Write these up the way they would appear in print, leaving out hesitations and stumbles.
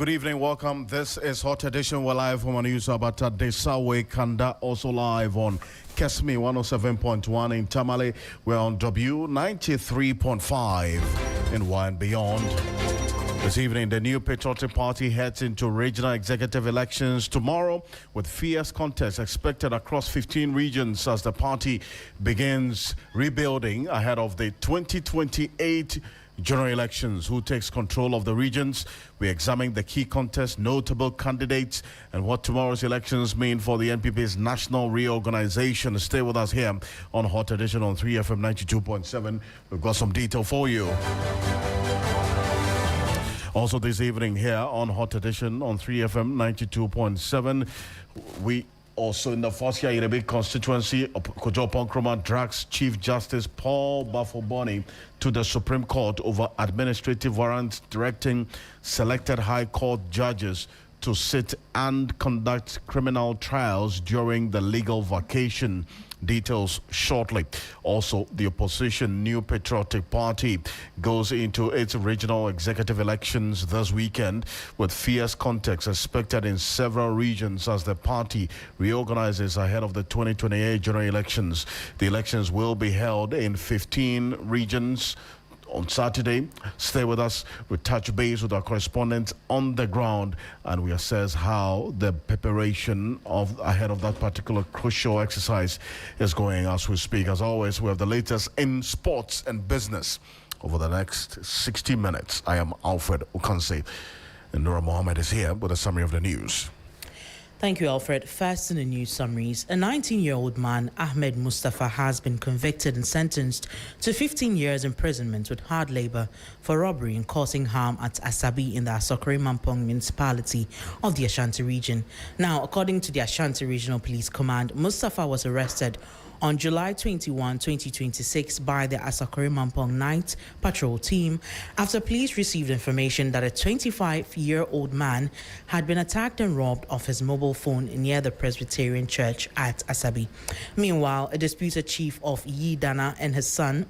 Good evening, welcome. This is Hot Edition. We're live from News about Desawe Kanda, also live on Kesmi 107.1 in Tamale. We're on W 93.5 in Y and beyond. This evening, the new Patriotic Party heads into regional executive elections tomorrow with fierce contests expected across 15 regions as the party begins rebuilding ahead of the 2028 general elections. Who takes control of the regions? We examine the key contests, notable candidates, and what tomorrow's elections mean for the NPP's national reorganization. Stay with us here on Hot Edition on 3FM 92.7. We've got some detail for you. Also this evening here on Hot Edition on 3FM 92.7, we also in the Fosia Irebe constituency, Kojo Ponkroma drags Chief Justice Paul Bafoboni to the Supreme Court over administrative warrants directing selected High Court judges to sit and conduct criminal trials during the legal vacation. Details shortly. Also, the opposition New Patriotic Party goes into its regional executive elections this weekend with fierce contests expected in several regions as the party reorganizes ahead of the 2028 general elections. The elections will be held in 15 regions on Saturday. Stay with us. We touch base with our correspondents on the ground and we assess how the preparation ahead of that particular crucial exercise is going as we speak. As always, we have the latest in sports and business over the next 60 minutes. I am Alfred Okanse and Nora Mohammed is here with a summary of the news. Thank you, Alfred. First in the news summaries, a 19-year-old man, Ahmed Mustafa, has been convicted and sentenced to 15 years imprisonment with hard labor for robbery and causing harm at Asabi in the Asokore Mampong municipality of the Ashanti region. Now, according to the Ashanti Regional Police Command, Mustafa was arrested on July 21, 2026 by the Asokore Mampong Night Patrol team after police received information that a 25-year-old man had been attacked and robbed of his mobile phone near the Presbyterian Church at Asabi. Meanwhile, a disputed chief of Yidana and his son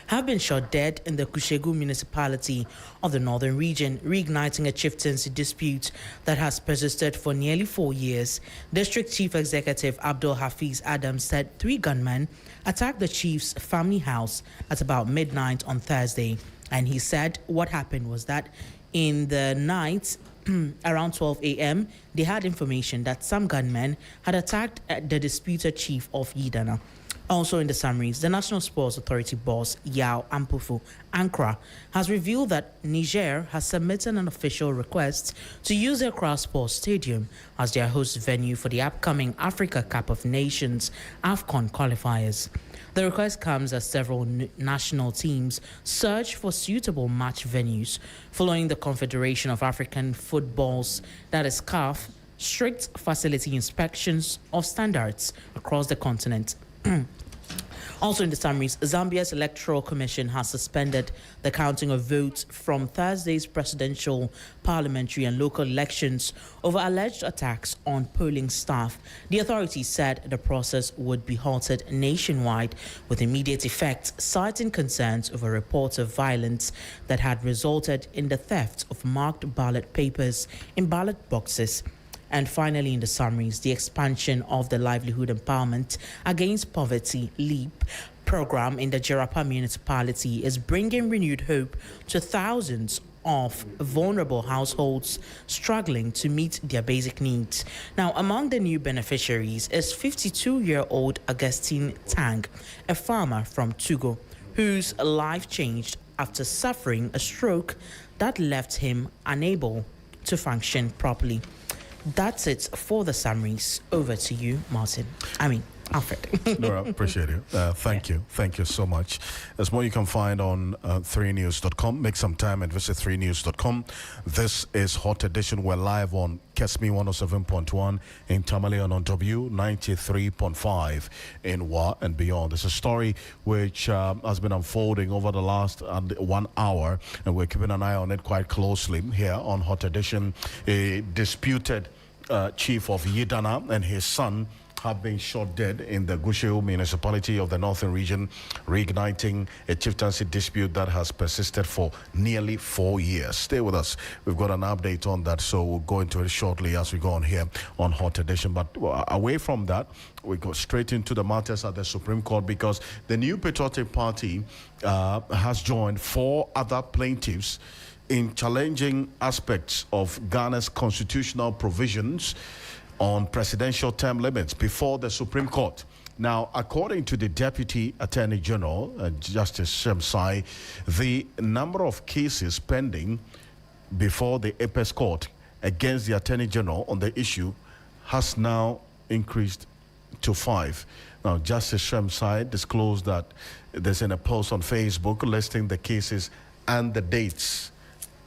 have been shot dead in the Kushegu municipality of the northern region, reigniting a chieftaincy dispute that has persisted for nearly 4 years. District Chief Executive Abdul Hafiz Adams said 3 gunmen attacked the chief's family house at about midnight on Thursday. And he said what happened was that in the night, around 12 a.m., they had information that some gunmen had attacked the disputed chief of Yidana. Also in the summaries, the National Sports Authority boss, Yao Ampufu Ankra, has revealed that Niger has submitted an official request to use the Accra Sports Stadium as their host venue for the upcoming Africa Cup of Nations AFCON qualifiers. The request comes as several national teams search for suitable match venues following the Confederation of African Football's, that is CAF, strict facility inspections of standards across the continent. Also in the summaries, Zambia's Electoral Commission has suspended the counting of votes from Thursday's presidential, parliamentary and local elections over alleged attacks on polling staff. The authorities said the process would be halted nationwide with immediate effect, citing concerns over reports of violence that had resulted in the theft of marked ballot papers in ballot boxes. And finally, in the summaries, the expansion of the Livelihood Empowerment Against Poverty LEAP program in the Jerapa municipality is bringing renewed hope to thousands of vulnerable households struggling to meet their basic needs. Now, among the new beneficiaries is 52-year-old Augustine Tang, a farmer from Togo, whose life changed after suffering a stroke that left him unable to function properly. That's it for the summaries. Over to you, Alfred. Nora, appreciate it. Thank you. Thank you so much. There's more you can find on 3news.com. Make some time and visit 3news.com. This is Hot Edition. We're live on Kesmi 107.1 in Tamale and on W 93.5 in Wa and beyond. It's a story which has been unfolding over the last 1 hour, and we're keeping an eye on it quite closely here on Hot Edition. A disputed chief of Yidana and his son have been shot dead in the Gusheo municipality of the Northern Region, reigniting a chieftaincy dispute that has persisted for nearly 4 years. Stay with us. We've got an update on that, so we'll go into it shortly as we go on here on Hot Edition. But away from that, we go straight into the matters at the Supreme Court, because the New Patriotic Party has joined 4 other plaintiffs in challenging aspects of Ghana's constitutional provisions on presidential term limits before the Supreme Court. Now, according to the Deputy Attorney General, Justice Shemsai, the number of cases pending before the Apex Court against the Attorney General on the issue has now increased to 5. Now, Justice Shemsai disclosed that there's in a post on Facebook listing the cases and the dates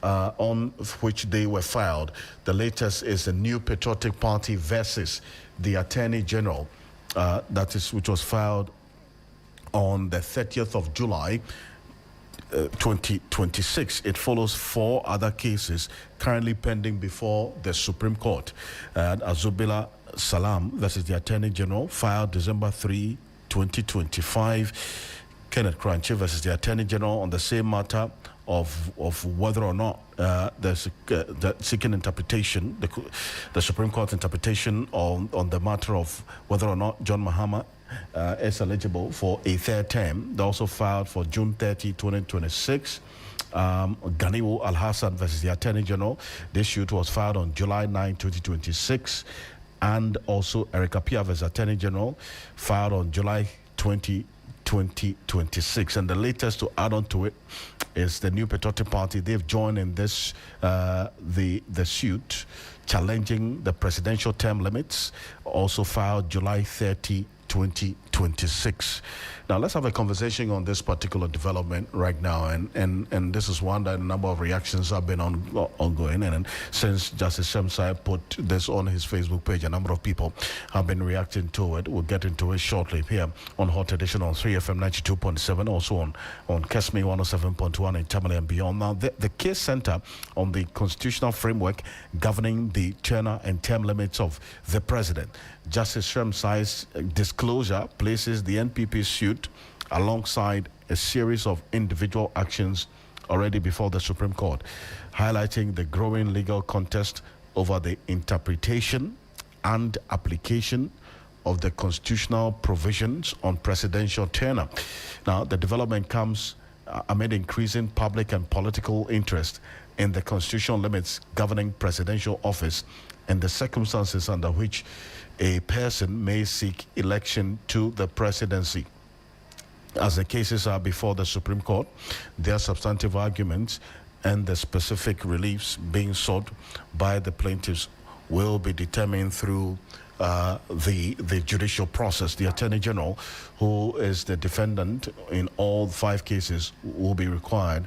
on which they were filed. The latest is the New Patriotic Party versus the Attorney General, which was filed on the 30th of July, 2026. It follows 4 other cases currently pending before the Supreme Court. Azubila Salam versus the Attorney General, filed December 3, 2025. Kenneth Kranchi versus the Attorney General on the same matter of whether or not there's seeking interpretation, the Supreme Court interpretation on the matter of whether or not John Mahama is eligible for a 3rd term. They also filed for June 30, 2026. Ganiwo Al-Hassan versus the Attorney General. This suit was filed on July 9, 2026. And also Eric Appiah versus Attorney General, filed on July 20, 2026. And the latest to add on to it is the New Patriotic Party. They've joined in this the suit challenging the presidential term limits, also filed July 30, 2026. Now let's have a conversation on this particular development right now, and this is one that a number of reactions have been ongoing, and since Justice Shemsai put this on his Facebook page, a number of people have been reacting to it. We'll get into it shortly here on Hot Edition on 3FM 92.7, also on Kesme 107.1 in Tamale and beyond. Now the case center on the constitutional framework governing the tenure and term limits of the president. Justice Shemsai's disclosure places the NPP suit alongside a series of individual actions already before the Supreme Court, highlighting the growing legal contest over the interpretation and application of the constitutional provisions on presidential tenure. Now, the development comes amid increasing public and political interest in the constitutional limits governing presidential office and the circumstances under which a person may seek election to the presidency. As the cases are before the Supreme Court, their substantive arguments and the specific reliefs being sought by the plaintiffs will be determined through the judicial process. The Attorney General, who is the defendant in all 5 cases, will be required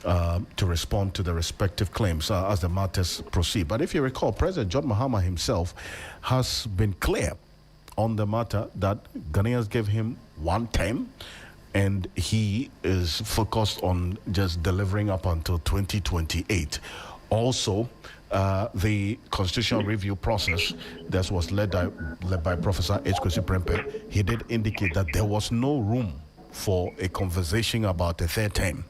to respond to the respective claims as the matters proceed. But if you recall, President John Mahama himself has been clear on the matter that Ghanaians gave him 1 term, and he is focused on just delivering up until 2028. Also, the constitutional review process that was led by Professor H. Kwesi Prempeh, he did indicate that there was no room for a conversation about a 3rd term.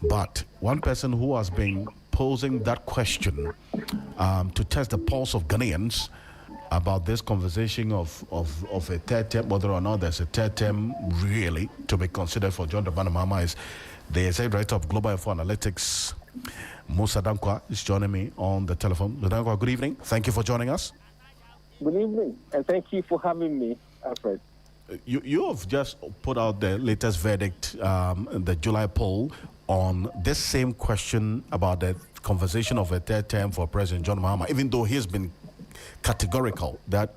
But one person who has been posing that question to test the pulse of Ghanaians about this conversation of a 3rd term, whether or not there's a 3rd term really to be considered for John Dramani Mahama, is the Executive Director of Global Info Analytics, Musa Dankwa, is joining me on the telephone. Dankwa, good evening. Thank you for joining us. Good evening, and thank you for having me, Alfred. You have just put out the latest verdict, the July poll, on this same question about the conversation of a 3rd term for President John Mahama, even though he has been categorical that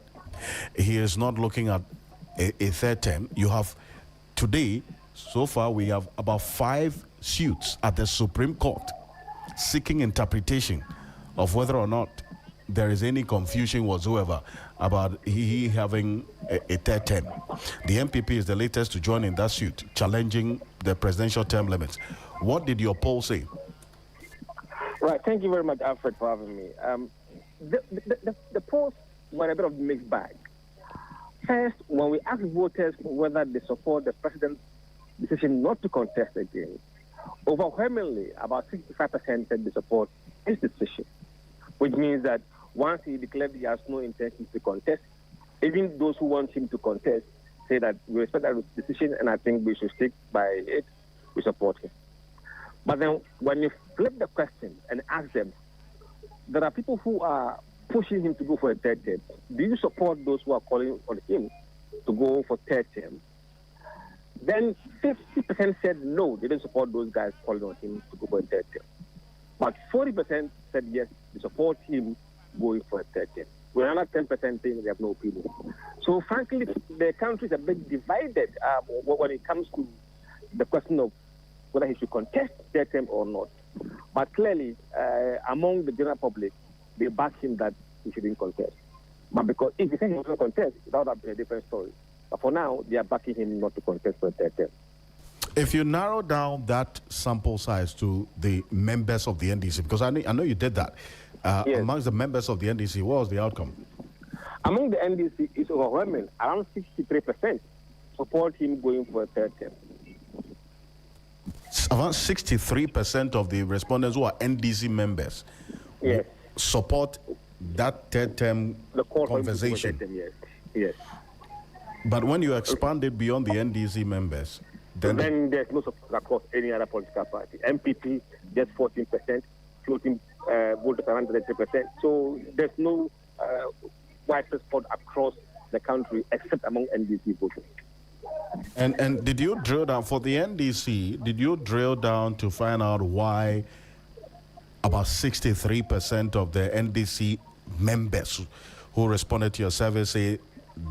he is not looking at a 3rd term. You have today, so far, we have about 5 suits at the Supreme Court seeking interpretation of whether or not there is any confusion whatsoever about he having a 3rd term. The MPP is the latest to join in that suit, challenging the presidential term limits. What did your poll say? Right, thank you very much, Alfred, for having me. The polls were a bit of a mixed bag. First, when we ask voters whether they support the president's decision not to contest again, overwhelmingly, about 65% said they support his decision, which means that once he declared he has no intention to contest, even those who want him to contest say that we respect that decision and I think we should stick by it, we support him. But then when you flip the question and ask them, there are people who are pushing him to go for a third term. Do you support those who are calling on him to go for third term? Then 50% said no, they didn't support those guys calling on him to go for a third term. But 40% said yes, they support him going for a third term. With another 10% saying they have no opinion. So frankly, the country is a bit divided when it comes to the question of whether he should contest third term or not. But clearly, among the general public, they back him that he shouldn't contest. But because if he says he doesn't contest, that would have been a different story. But for now, they are backing him not to contest for a third term. If you narrow down that sample size to the members of the NDC, because I know you did that, Yes. amongst the members of the NDC, what was the outcome? Among the NDC, it's overwhelming. Around 63% support him going for a third term. Around 63% of the respondents who are NDC members Yes. support that third term The call for him to go for a conversation. third term, yes. Yes. But when you expand it beyond the NDC members, then There's no support across any other political party. MPP, just 14%, floating voters around 33%. So there's no widespread support across the country except among NDC voters. and did you drill down for the NDC? Did you drill down to find out why about 63% of the NDC members who responded to your survey say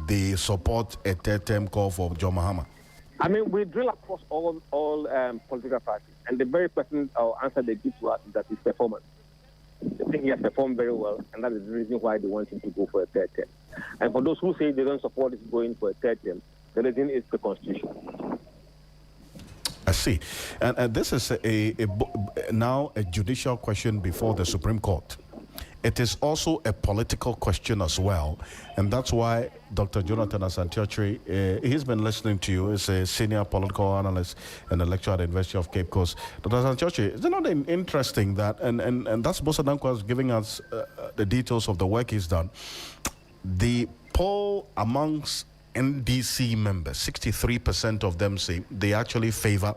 they support a third term call for John Mahama? I mean, we drill across all political parties, and the very question or answer they give to us is that his performance. They think he has performed very well, and that is the reason why they want him to go for a third term. And for those who say they don't support his going for a third term, the reason is the Constitution. I see. And this is now a judicial question before the Supreme Court. It is also a political question as well. And that's why Dr. Jonathan Asante-Okyere, he's been listening to you. He's a senior political analyst and a lecturer at the University of Cape Coast. Dr. Asante-Okyere, is it not interesting that, and that's Bosa Danquah giving us the details of the work he's done. The poll amongst NDC members, 63% of them say they actually favor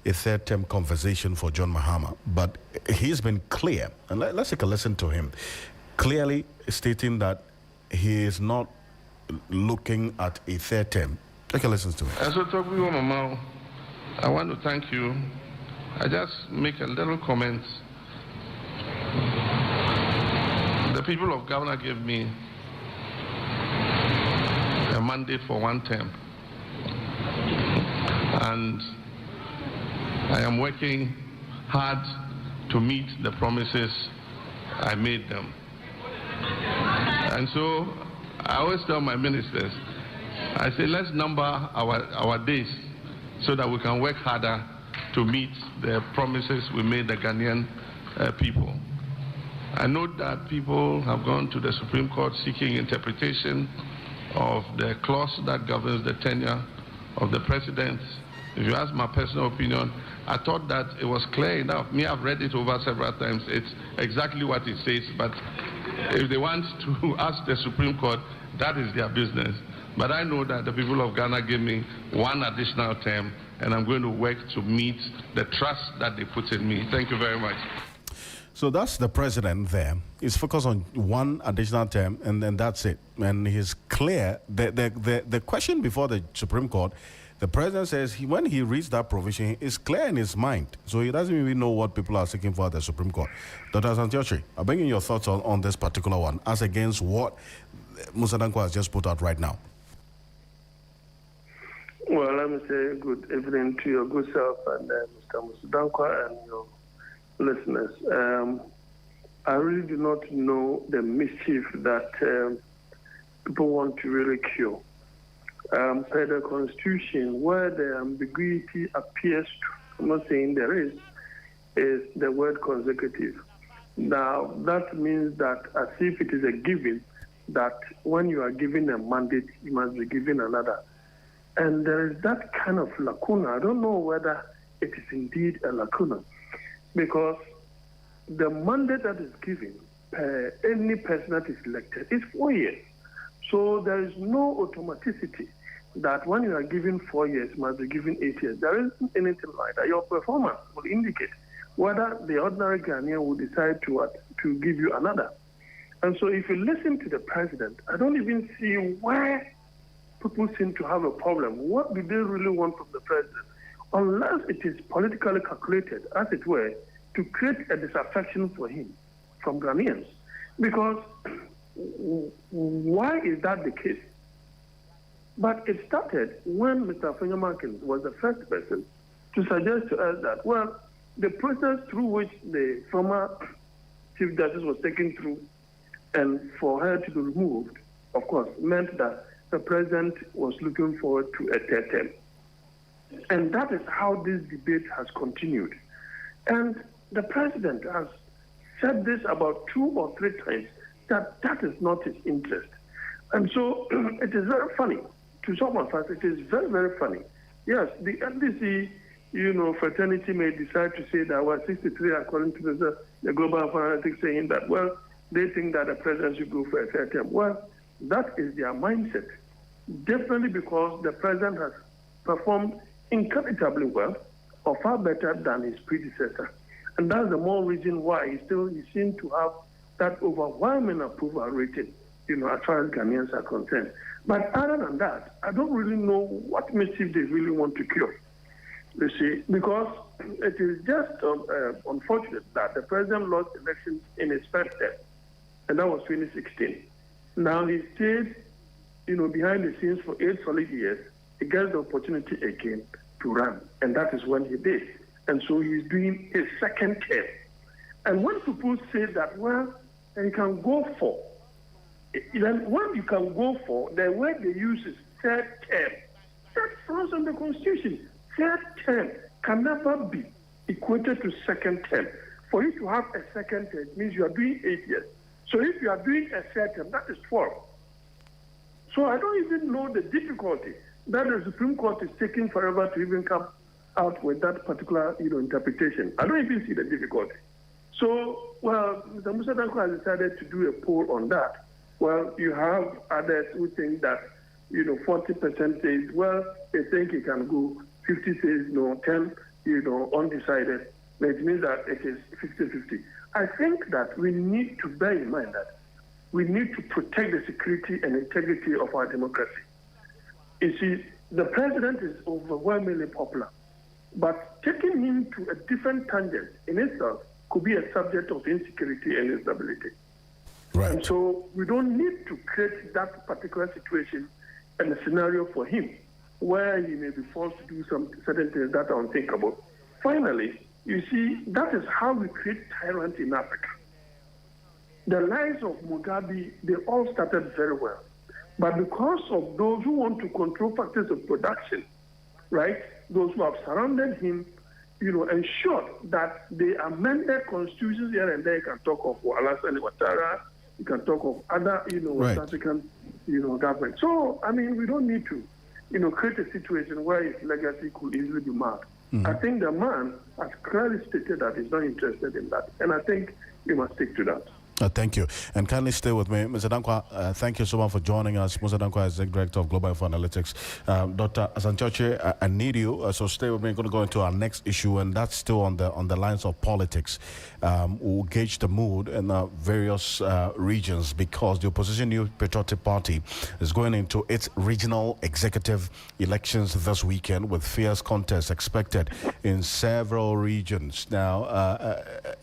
a third term conversation for John Mahama. But he's been clear, and let's take a listen to him, clearly stating that he is not looking at a third term. Take a listen to him. As I talk with you, Mama, I want to thank you. I just make a little comment. The people of Ghana gave me a mandate for one term, and I am working hard to meet the promises I made them. And so I always tell my ministers, I say, let's number our days so that we can work harder to meet the promises we made the Ghanaian people. I know that people have gone to the Supreme Court seeking interpretation of the clause that governs the tenure of the president. If you ask my personal opinion, I thought that it was clear enough. Me, I've read it over several times. It's exactly what it says. But if they want to ask the Supreme Court, that is their business. But I know that the people of Ghana gave me one additional term, and I'm going to work to meet the trust that they put in me. Thank you very much. So that's the president there. He's focused on one additional term, and then that's it. And he's clear. The question before the Supreme Court, the president says when he reads that provision, it's clear in his mind. So he doesn't even know what people are seeking for at the Supreme Court. Dr. Asante-Okyere, I'm bringing your thoughts on this particular one as against what Musa Danquah has just put out right now. Well, let me say good evening to your good self and Mr. Musa Danquah and your listeners. I really do not know the mischief that people want to really cure. Per the Constitution, where the ambiguity appears to, I'm not saying there is the word consecutive. Now, that means that as if it is a given that when you are given a mandate, you must be given another. And there is that kind of lacuna. I don't know whether it is indeed a lacuna, because the mandate that is given any person that is elected is 4 years. So there is no automaticity that when you are given 4 years, you must be given 8 years. There isn't anything like that. Your performance will indicate whether the ordinary Ghanaian will decide to give you another. And so if you listen to the president, I don't even see where people seem to have a problem. What do they really want from the president? Unless it is politically calculated, as it were, to create a disaffection for him from Ghanaians. Because why is that the case? But it started when Mr. Afenyo-Markin was the first person to suggest to us that, well, the process through which the former Chief Justice was taken through and for her to be removed, of course, meant that the president was looking forward to a third term. And that is how this debate has continued. And the president has said this about 2 or 3 times, that that is not his interest. And so it is very funny. To some of us, it is very, very funny. Yes, the NDC, fraternity may decide to say that, well, 63, according to the Global Analytics, saying that, well, they think that the president should go for a third term. Well, that is their mindset. Definitely because the president has performed incredibly well, or far better than his predecessor. And that's the more reason why he seems to have that overwhelming approval rating, as far as Ghanaians are concerned. But other than that, I don't really know what mischief they really want to cure. You see, because it is just unfortunate that the president lost elections in his first term, and that was 2016. Now he stayed, behind the scenes for 8 solid years. He gets the opportunity again to run, and that is when he did. And so he's doing his second term. And when people say that, well, you can go for, then when you can go for, the word they use is third term. That falls on the Constitution. Third term can never be equated to second term. For you to have a second term, it means you are doing 8 years. So if you are doing a third term, that is 12. So I don't even know the difficulty that the Supreme Court is taking forever to even come out with that particular interpretation. I don't even see the difficulty. So, well, Mr. Musa Dankwa has decided to do a poll on that. Well, you have others who think that, 40% says, well, they think he can go. 50 says no, 10, undecided. It means that it is 50-50. I think that we need to bear in mind that we need to protect the security and integrity of our democracy. You see, the president is overwhelmingly popular, but taking him to a different tangent in itself could be a subject of insecurity and instability. Right. And so we don't need to create that particular situation and a scenario for him where he may be forced to do some certain things that are unthinkable. Finally, you see, that is how we create tyrants in Africa. The lives of Mugabe, they all started very well. But because of those who want to control factors of production, right, those who have surrounded him, ensured that they amended constitutions here and there. You can talk of Alassane Ouattara, you can talk of other, West African, government. So, I mean, we don't need to, create a situation where his legacy could easily be marked. Mm-hmm. I think the man has clearly stated that he's not interested in that. And I think we must stick to that. Thank you. And kindly stay with me. Mr. Dankwa, thank you so much for joining us. Mr. Dankwa is the Director of Global Info Analytics. Dr. Asante-Oche, I need you, so stay with me. I'm going to go into our next issue, and that's still on the lines of politics. We'll gauge the mood in various regions because the opposition New Patriotic Party is going into its regional executive elections this weekend with fierce contests expected in several regions. Now,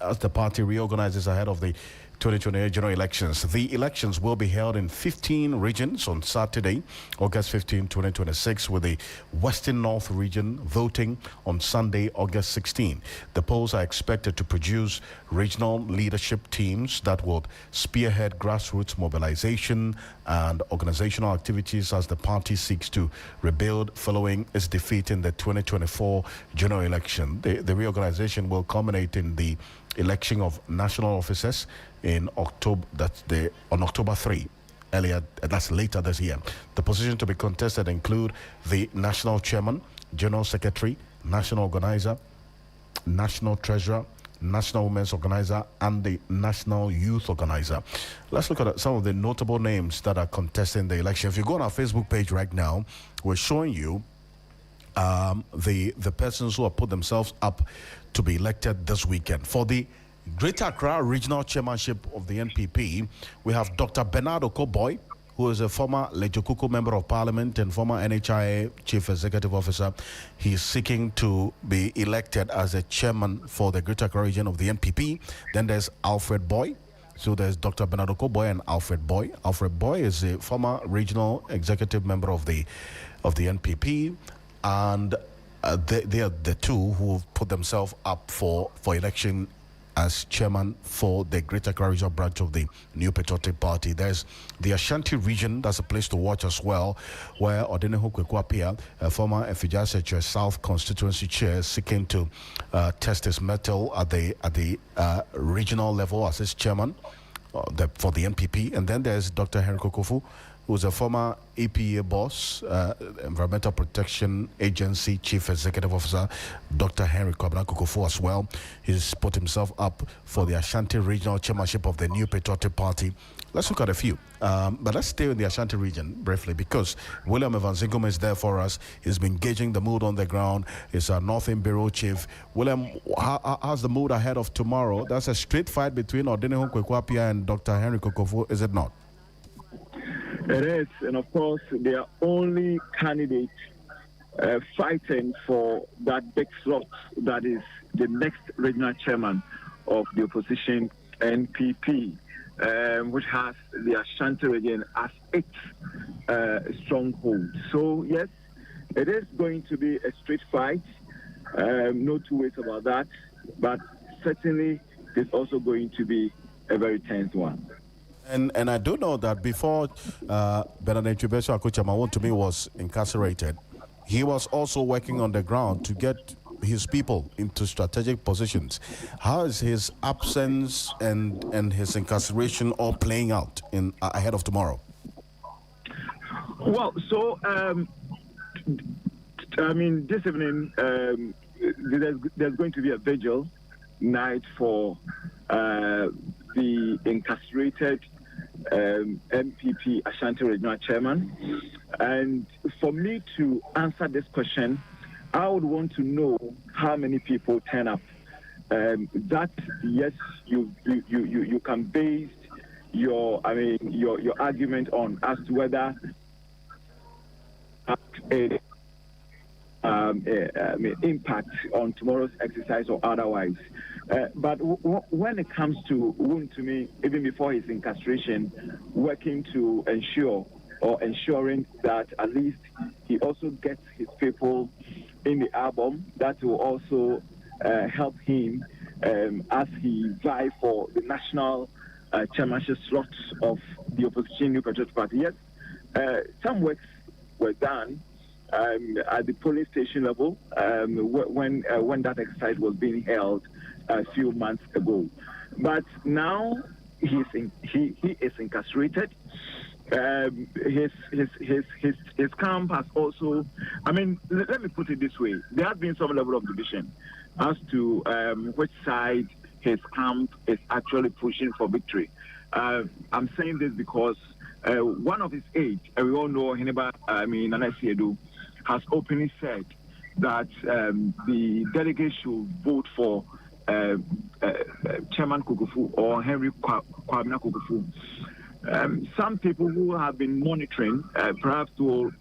as the party reorganizes ahead of the 2028 general elections. The elections will be held in 15 regions on Saturday, August 15, 2026, with the Western North region voting on Sunday, August 16. The polls are expected to produce regional leadership teams that will spearhead grassroots mobilization and organizational activities as the party seeks to rebuild following its defeat in the 2024 general election. The reorganization will culminate in the election of national officers in October. On October 3. that's later this year. The positions to be contested include the national chairman, general secretary, national organizer, national treasurer, national women's organizer, and the national youth organizer. Let's look at some of the notable names that are contesting the election. If you go on our Facebook page right now, we're showing you the persons who have put themselves up to be elected this weekend. For the Greater Accra Regional Chairmanship of the NPP, we have Dr. Bernard Okoboy, who is a former Lejokuku Member of Parliament and former NHIA Chief Executive Officer. He's seeking to be elected as a chairman for the Greater Accra region of the NPP. Then there's Alfred Boy. So there's Dr. Bernard Okoboy and Alfred Boy. Alfred Boy is a former regional executive member of the NPP, and they are the two who have put themselves up for election as chairman for the Greater Accra Regional branch of the New Patriotic Party. There's the Ashanti region. That's a place to watch as well, where Odeneho Kwekwapia, a former Efijase South constituency chair, seeking to test his mettle at the regional level as his chairman for the NPP. And then there's Dr. Henry Kokofu, who's a former EPA boss, Environmental Protection Agency Chief Executive Officer, Dr. Henry Kwabena Kokofu as well. He's put himself up for the Ashanti Regional Chairmanship of the New Patriotic Party. Let's look at a few. But let's stay in the Ashanti region briefly, because William Evans Zingum is there for us. He's been gauging the mood on the ground. He's our Northern Bureau Chief. William, how's the mood ahead of tomorrow? That's a straight fight between Odeneho Kwekwapia and Dr. Henry Kokofu, is it not? It is, and of course, they are only candidates fighting for that big slot that is the next regional chairman of the opposition NPP, which has the Ashanti region as its stronghold. So, yes, it is going to be a straight fight, no two ways about that, but certainly it's also going to be a very tense one. And I do know that before Bernard Chubesho Akuchama to me was incarcerated, he was also working on the ground to get his people into strategic positions. How is his absence and his incarceration all playing out ahead of tomorrow? Well, so this evening there's going to be a vigil night for the incarcerated MPP Ashanti Regional Chairman. And for me to answer this question, I would want to know how many people turn up. That, yes, you can base your argument on as to whether impact on tomorrow's exercise or otherwise. But when it comes to Wontumi, even before his incarceration, working to ensuring that at least he also gets his people in the album, that will also help him as he vie for the national chairmanship slots of the opposition New Patriotic Party. Yes, some works were done at the police station level when that exercise was being held a few months ago. But now he is incarcerated. His camp has also, let me put it this way, there has been some level of division as to which side his camp is actually pushing for victory. I'm saying this because one of his aides, we all know Nana Siedu, has openly said that the delegates should vote for Chairman Kokofu or Henry Kwabena Kokofu. Some people who have been monitoring perhaps will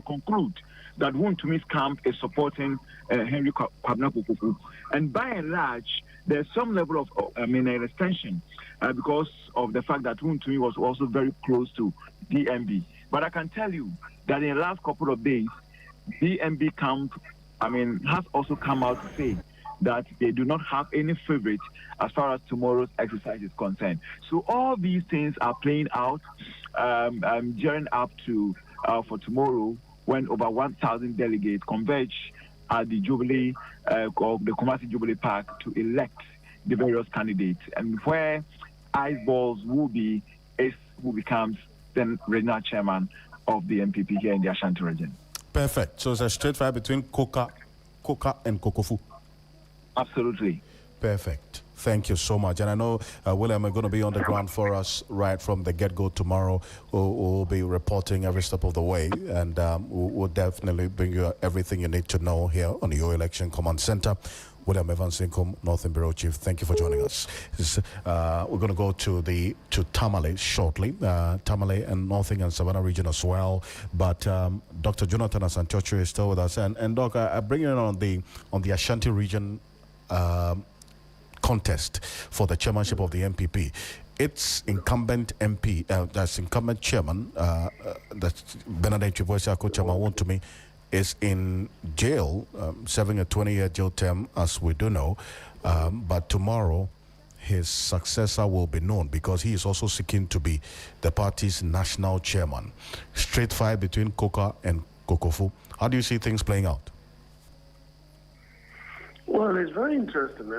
conclude that Wontumi's camp is supporting Henry Kwabena Kokofu. And by and large, there's some level of extension because of the fact that Wontumi was also very close to DMB. But I can tell you that in the last couple of days, DMB camp, has also come out to say that they do not have any favorite as far as tomorrow's exercise is concerned. So all these things are playing out, gearing up to for tomorrow when over 1,000 delegates converge at the Jubilee, of the Kumasi Jubilee Park to elect the various candidates, and where eyeballs will be is who becomes the regional chairman of the MPP here in the Ashanti region. Perfect. So it's a straight fight between Coker and Kokofu. Absolutely. Perfect. Thank you so much. And I know, William, are going to be on the ground for us right from the get-go tomorrow. We'll be reporting every step of the way, and we'll definitely bring you everything you need to know here on your Election Command Center. William Evans Inkom, Northern Bureau Chief, thank you for joining us. We're going to go to Tamale shortly, Tamale and Northern and Savannah region as well. But Dr. Jonathan Asantiocho is still with us. And Doc, I bring you in on the Ashanti region contest for the chairmanship of the MPP. Its incumbent MP, that's incumbent chairman, that's Bernadette Chiboysiako Chairman Wontumi, is in jail, serving a 20-year jail term, as we do know. But tomorrow, his successor will be known because he is also seeking to be the party's national chairman. Straight fight between Coker and Kokofu. How do you see things playing out? Well, it's very interesting.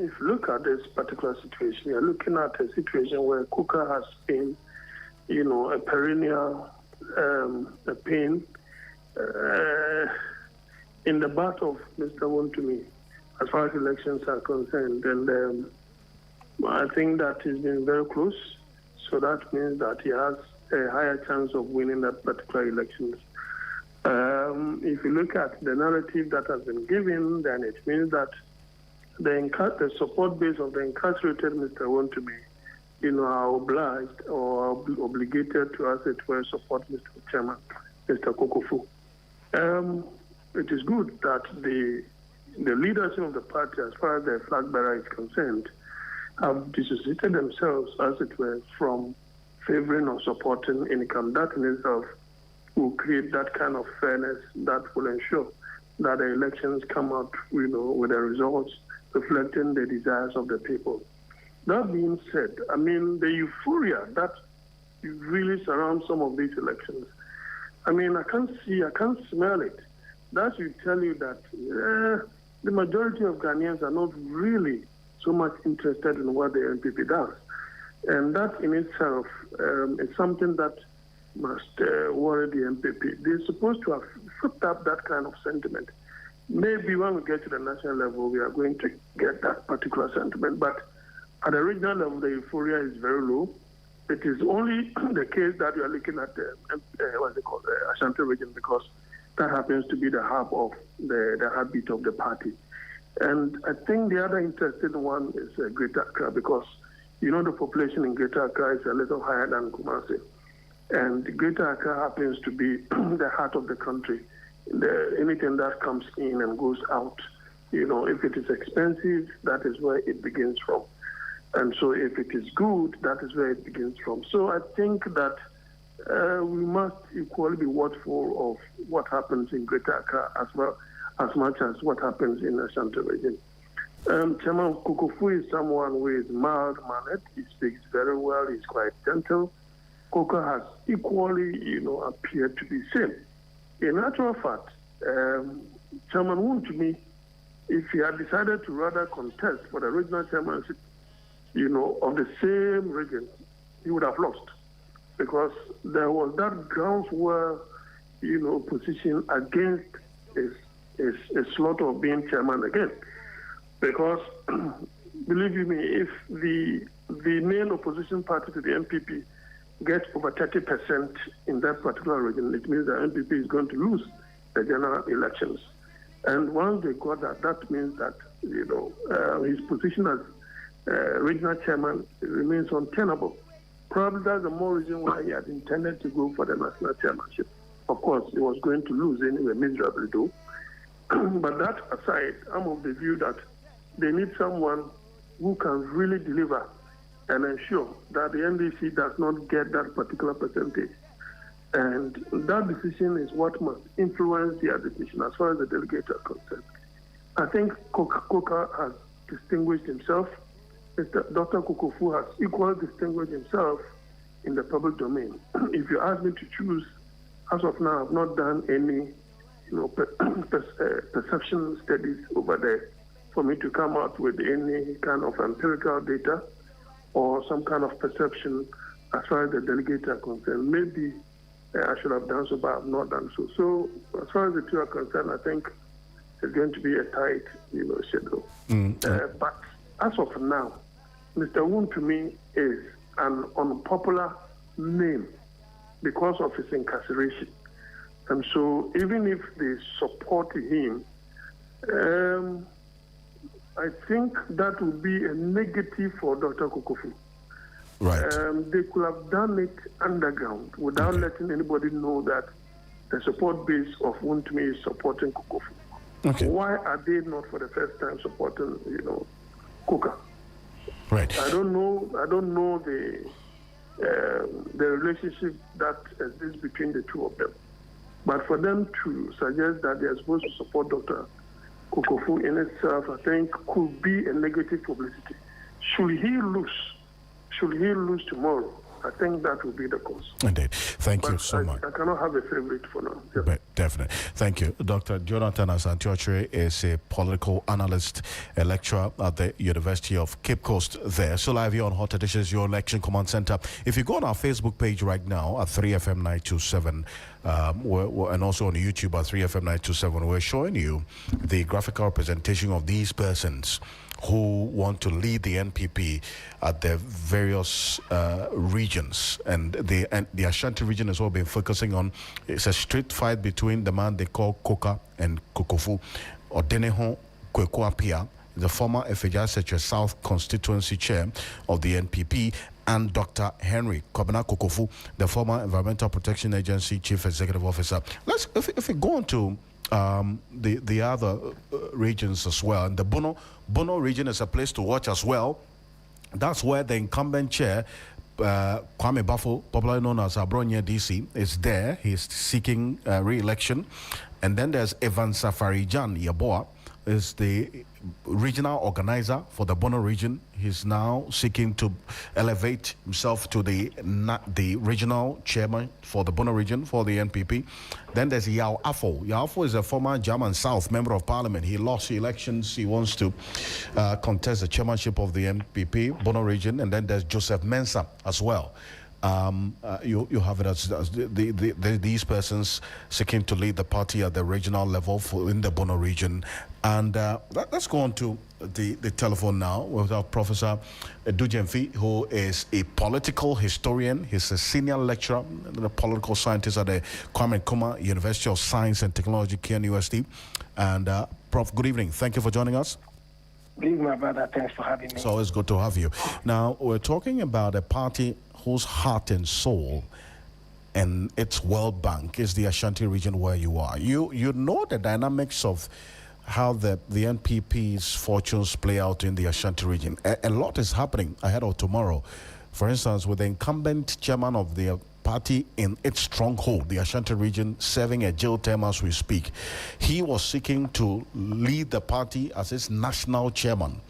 If you look at this particular situation, you're looking at a situation where Coker has been, a perennial pain in the back of Mr. Wontumi as far as elections are concerned. And I think that he's been very close. So that means that he has a higher chance of winning that particular elections. If you look at the narrative that has been given, then it means that the support base of the incarcerated Mr. Wontumi, are obliged or obligated to, as it were, support Mr. Chairman, Mr. Kokofu. It is good that the leadership of the party, as far as the flag bearer is concerned, have dissociated themselves, as it were, from favoring or supporting income. That in itself will create that kind of fairness that will ensure that the elections come out, with the results reflecting the desires of the people. That being said, the euphoria that really surrounds some of these elections, I can't smell it. That should tell you that the majority of Ghanaians are not really so much interested in what the NPP does. And that in itself is something that must worry the NPP. They're supposed to have flipped up that kind of sentiment. Maybe when we get to the national level, we are going to get that particular sentiment. But at the regional level, the euphoria is very low. It is only the case that we are looking at the Ashanti region, because that happens to be the hub of the heartbeat of the party. And I think the other interesting one is Greater Accra, because the population in Greater Accra is a little higher than Kumasi. And Greater Accra happens to be the heart of the country. Anything that comes in and goes out, if it is expensive, that is where it begins from. And so if it is good, that is where it begins from. So I think that we must equally be watchful of what happens in Greater Accra as much as what happens in the Ashanti region. Chairman Kokofu is someone who is mild-mannered. He speaks very well. He's quite gentle. Coker has equally, appeared to be same. In actual fact, Chairman Wontumi, if he had decided to rather contest for the regional chairmanship, of the same region, he would have lost, because there was that groundswell, position against a slot of being chairman again. Because, believe you me, if the main opposition party to the MPP gets over 30% in that particular region, it means the MPP is going to lose the general elections. And once they got that, that means that, his position as regional chairman remains untenable. Probably that's the more reason why he had intended to go for the national chairmanship. Of course, he was going to lose anyway, miserably though. But that aside, I'm of the view that they need someone who can really deliver and ensure that the NDC does not get that particular percentage. And that decision is what must influence their decision as far as the delegates are concerned. I think Coker has distinguished himself. Dr. Kokofu has equally distinguished himself in the public domain. If you ask me to choose, as of now, I've not done any perception studies over there for me to come out with any kind of empirical data or some kind of perception as far as the delegates are concerned. Maybe I should have done so, but I have not done so. So as far as the two are concerned, I think it's going to be a tight, schedule. But as of now, Mr. Woon to me is an unpopular name because of his incarceration. And so even if they support him, I think that would be a negative for Dr. Kukufu. Right. They could have done it underground without letting anybody know that the support base of Wontumi is supporting Kukufu. Okay. Why are they not for the first time supporting, Kuka? Right. I don't know the relationship that exists between the two of them. But for them to suggest that they are supposed to support Dr. Kukufu in itself, I think could be a negative publicity. Should he lose tomorrow, I think that will be the cause. Indeed. Thank you so much. I cannot have a favorite for now. Yes. But definitely. Thank you. Dr. Jonathan Asante-Okyere is a political analyst, a lecturer at the University of Cape Coast there. So live here on Hot Editions, your election command center. If you go on our Facebook page right now at 3FM927, and also on YouTube at 3FM927, we're showing you the graphical representation of these persons who want to lead the NPP at the various regions. And the Ashanti region has all been focusing on, it's a street fight between the man they call Koka and Kukufu, Odenehon Kweku Appiah, the former Efeja South constituency chair of the NPP, and Dr. Henry Kobina Kukufu, the former Environmental Protection Agency chief executive officer. If we go on to the other regions as well, and the Bono region is a place to watch as well. That's where the incumbent chair, Kwame Bafo, popularly known as Abronya DC, is there. He's seeking re-election. And then there's Evan Safarijan Yaboa, is the regional organizer for the Bono region. He's now seeking to elevate himself to the regional chairman for the Bono region for the NPP. Then there's Yao Afo. Yao Afo is a former German South member of parliament. He lost the elections. He wants to contest the chairmanship of the NPP Bono region. And then there's Joseph Mensah as well. You have it as these persons seeking to lead the party at the regional level in the Bono region. And let's go on to the telephone now with our Professor Dujemfi, who is a political historian. He's a senior lecturer and a political scientist at the Kwame Nkrumah University of Science and Technology, KNUST. And Prof, good evening. Thank you for joining us. Good evening, my brother. Thanks for having me. It's always good to have you. Now, we're talking about a party whose heart and soul and its World Bank is the Ashanti region where you are. You know the dynamics of how the NPP's fortunes play out in the Ashanti region. A lot is happening ahead of tomorrow. For instance, with the incumbent chairman of the party in its stronghold, the Ashanti region, serving a jail term as we speak. He was seeking to lead the party as its national chairman.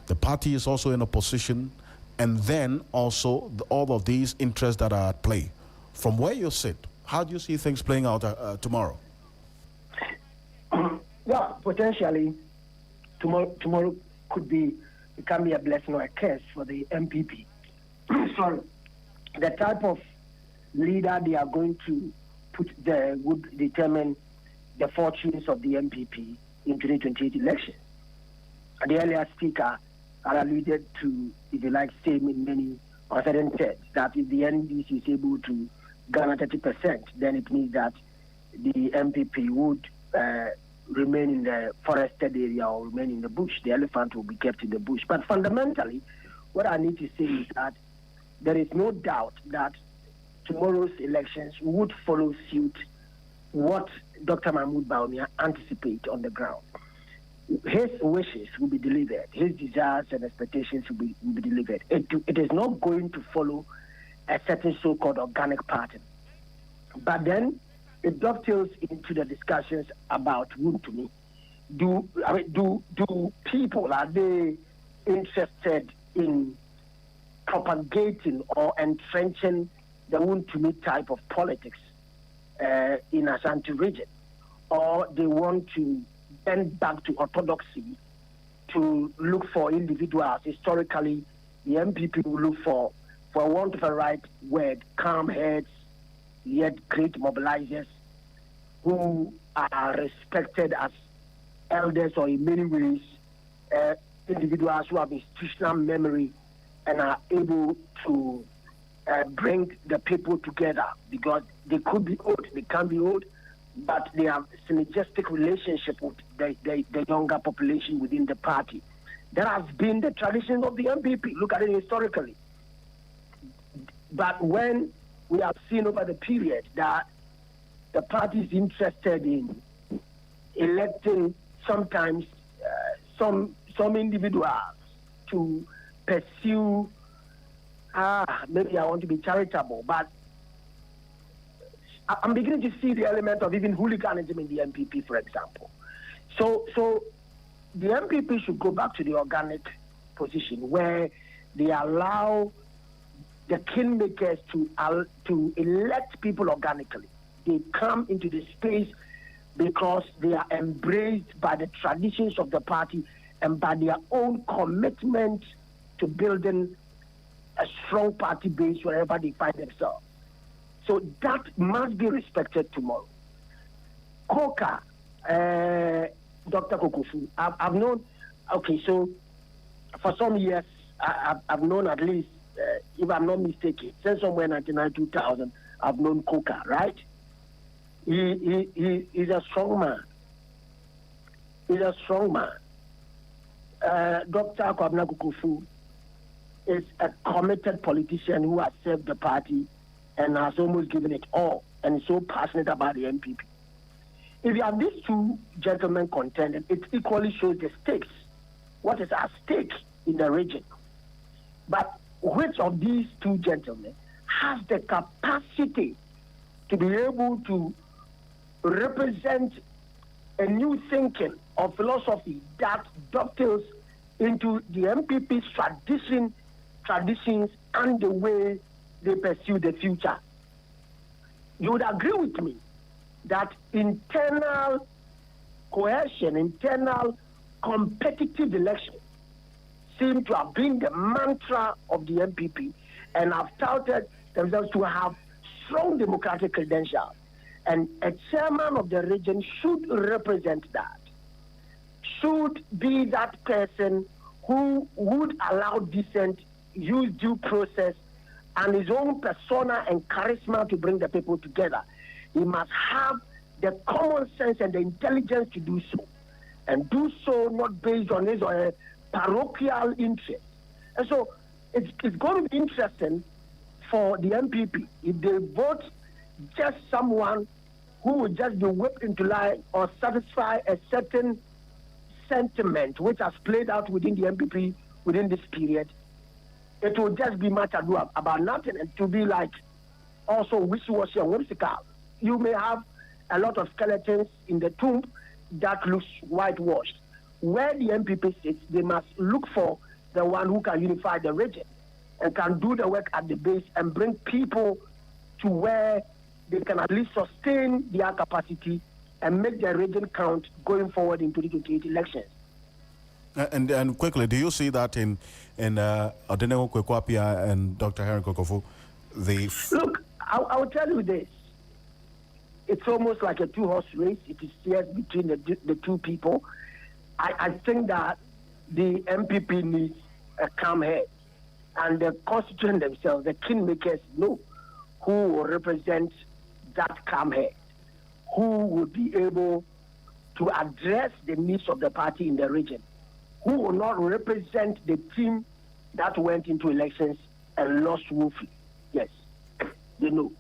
The party is also in opposition, and then also all of these interests that are at play. From where you sit, how do you see things playing out tomorrow? Well, potentially, tomorrow could become a blessing or a curse for the MPP. Sorry. The type of leader they are going to put there would determine the fortunes of the MPP in 2028 election. And the earlier speaker alluded to, if you like, same in many uncertain terms, that if the NDC is able to garner 30%, then it means that the MPP would remain in the forested area or remain in the bush. The elephant will be kept in the bush. But fundamentally, what I need to say is that there is no doubt that tomorrow's elections would follow suit what Dr. Mahmoud Bawumia anticipates on the ground. His wishes will be delivered. His desires and expectations will be delivered. It is not going to follow a certain so-called organic pattern. But then it dovetails into the discussions about Wontumi. Do people, are they interested in propagating or entrenching the Wontumi type of politics in Ashanti region? Or they want to bend back to orthodoxy to look for individuals? Historically, the MPP will look for for want of a right word, calm heads, yet great mobilizers who are respected as elders or in many ways individuals who have institutional memory and are able to bring the people together, because they could be old, they can be old, but they have synergistic relationship with the younger population within the party. That has been the tradition of the MPP. Look at it historically. But when we have seen over the period that the party is interested in electing sometimes some individuals to pursue, maybe I want to be charitable, but I'm beginning to see the element of even hooliganism in the MPP, for example. So the MPP should go back to the organic position where they allow the kingmakers to elect people organically. They come into the space because they are embraced by the traditions of the party and by their own commitment to building a strong party base wherever they find themselves. So that must be respected tomorrow. Coker, Dr. Kokofu, I've known, okay, so for some years, I've known at least, if I'm not mistaken, since somewhere 99, 2000, I've known Coker, right? He's a strong man. He's a strong man. Dr. Kwabena Kokofu is a committed politician who has served the party and has almost given it all, and is so passionate about the MPP. If you have these two gentlemen contending, it equally shows the stakes, what is at stake in the region. But which of these two gentlemen has the capacity to be able to represent a new thinking or philosophy that dovetails into the MPP's traditions and the way they pursue the future? You would agree with me that internal cohesion, internal competitive elections seem to have been the mantra of the MPP and have touted themselves to have strong democratic credentials. And a chairman of the region should represent that, should be that person who would allow dissent, use due process, and his own persona and charisma to bring the people together. He must have the common sense and the intelligence to do so, and do so not based on his or her parochial interest. And so it's going to be interesting for the MPP if they vote just someone who would just be whipped into line or satisfy a certain sentiment which has played out within the MPP within this period. It will just be much ado about nothing, and to be like also wishy-washy and whimsical. You may have a lot of skeletons in the tomb that looks whitewashed. Where the MPP sits, they must look for the one who can unify the region and can do the work at the base and bring people to where they can at least sustain their capacity and make their region count going forward in 2028 elections. And quickly, do you see that in Odenegho Kwekwapia and Dr. Henry Kokofu? Look, I will tell you this. It's almost like a two-horse race. It is fierce between the two people. I think that the MPP needs a calm head, and the constituents themselves, the kingmakers, know who will represent that calm head, who will be able to address the needs of the party in the region, who will not represent the team that went into elections and lost woefully. Yes, they know.